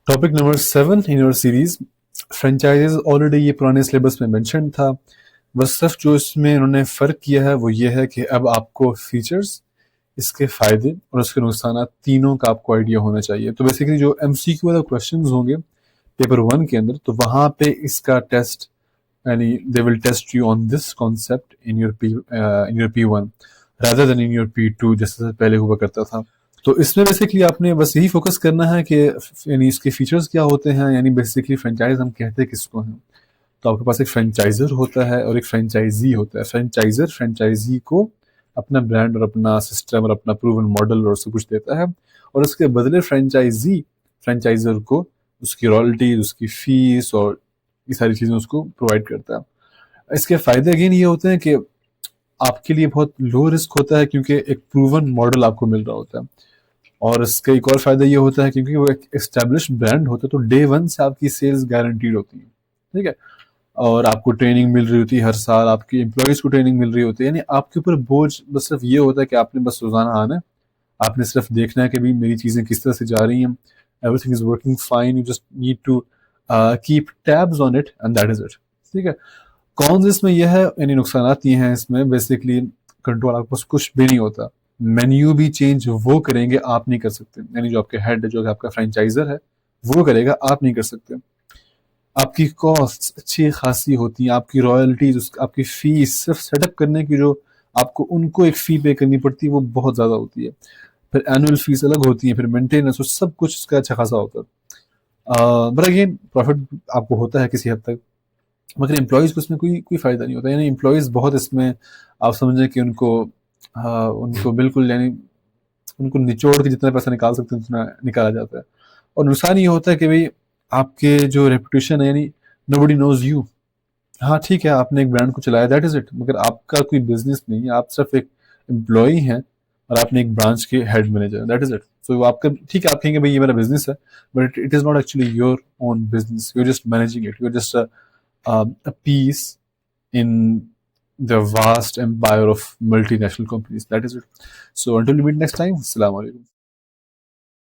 Topic number 7 in your series franchises. Already یہ پرانے syllabus میں مینشن تھا، بس صرف جو اس میں انہوں نے فرق کیا ہے وہ یہ ہے کہ اب آپ کو فیچرز، اس کے فائدے اور اس کے نقصانات تینوں کا آپ کو آئیڈیا ہونا چاہیے. تو بیسیکلی جو ایم سی کیو والا کوشچنز ہوں گے پیپر 1 کے اندر، تو وہاں پہ اس کا ٹیسٹ، یعنی they will test you on this concept in your P1 rather than in your P2 جیسے پہلے ہوا کرتا تھا. تو اس میں بیسیکلی آپ نے بس یہی فوکس کرنا ہے کہ یعنی اس کے فیچرز کیا ہوتے ہیں. یعنی بیسیکلی فرینچائز ہم کہتے کس کو ہیں؟ تو آپ کے پاس ایک فرینچائزر ہوتا ہے اور ایک فرینچائزی ہوتا ہے. فرینچائزر فرینچائزی کو اپنا برانڈ اور اپنا سسٹم اور اپنا پروون ماڈل اور سب کچھ دیتا ہے، اور اس کے بدلے فرینچائزی فرینچائزر کو اس کی رائلٹیز، اس کی فیس اور یہ ساری چیزیں اس کو پرووائڈ کرتا ہے. اس کے فائدے اگین یہ ہوتے ہیں کہ آپ کے لیے بہت لو رسک ہوتا ہے کیونکہ ایک پروون ماڈل آپ کو مل رہا ہوتا ہے. اور اس کا ایک اور فائدہ یہ ہوتا ہے کیونکہ وہ ایک اسٹیبلش برانڈ ہوتا ہے، تو ڈے 1 سے آپ کی سیلز گارنٹیڈ ہوتی ہیں، ٹھیک ہے. اور آپ کو ٹریننگ مل رہی ہوتی ہے، ہر سال آپ کی امپلائیز کو ٹریننگ مل رہی ہوتی ہے. یعنی آپ کے اوپر بوجھ بس صرف یہ ہوتا ہے کہ آپ نے بس روزانہ آنا ہے، آپ نے صرف دیکھنا ہے کہ میری چیزیں کس طرح سے جا رہی ہیں. Everything is working fine, you just need to keep tabs on it and that is it, ٹھیک ہے. کونز اس میں یہ ہے، یعنی نقصانات یہ ہیں اس میں، بیسکلی کنٹرول آپ کے پاس کچھ بھی نہیں ہوتا. مینیو بھی چینج وہ کریں گے، آپ نہیں کر سکتے. یعنی جو آپ کے ہیڈ ہے، جو آپ کا فرینچائزر ہے، وہ کرے گا، آپ نہیں کر سکتے. آپ کی کاسٹ اچھی خاصی ہوتی ہیں، آپ کی رائلٹیز، آپ کی فیس صرف سیٹ اپ کرنے کی جو آپ کو ان کو ایک فی پے کرنی پڑتی ہے وہ بہت زیادہ ہوتی ہے. پھر اینول فیس الگ ہوتی ہے، پھر مینٹیننس، سب کچھ اس کا اچھا خاصا ہوتا ہے. بٹ اگین پروفٹ آپ کو ہوتا ہے کسی حد تک، مگر امپلائیز کو اس میں کوئی فائدہ نہیں ہوتا. یعنی امپلائیز بہت اس میں آپ سمجھیں کہ ان کو بالکل، یعنی ان کو نچوڑ کے جتنا پیسہ نکال سکتے ہیں اتنا نکالا جاتا ہے. اور نقصان یہ ہوتا ہے کہ بھئی آپ کے جو ریپوٹیشن ہے، یعنی nobody knows you. ہاں ٹھیک ہے، آپ نے ایک برانڈ کو چلایا، دیٹ از اٹ، مگر آپ کا کوئی بزنس نہیں ہے، آپ صرف ایک امپلائی ہیں اور آپ نے ایک برانچ کے head manager, that is it. So آپ کا ٹھیک ہے، آپ کہیں گے بھائی یہ میرا بزنس ہے، but it is not actually your own business, you just managing it, you just a piece in the vast empire of multinational companies. That is it. So until we meet next time, Assalamu alaikum.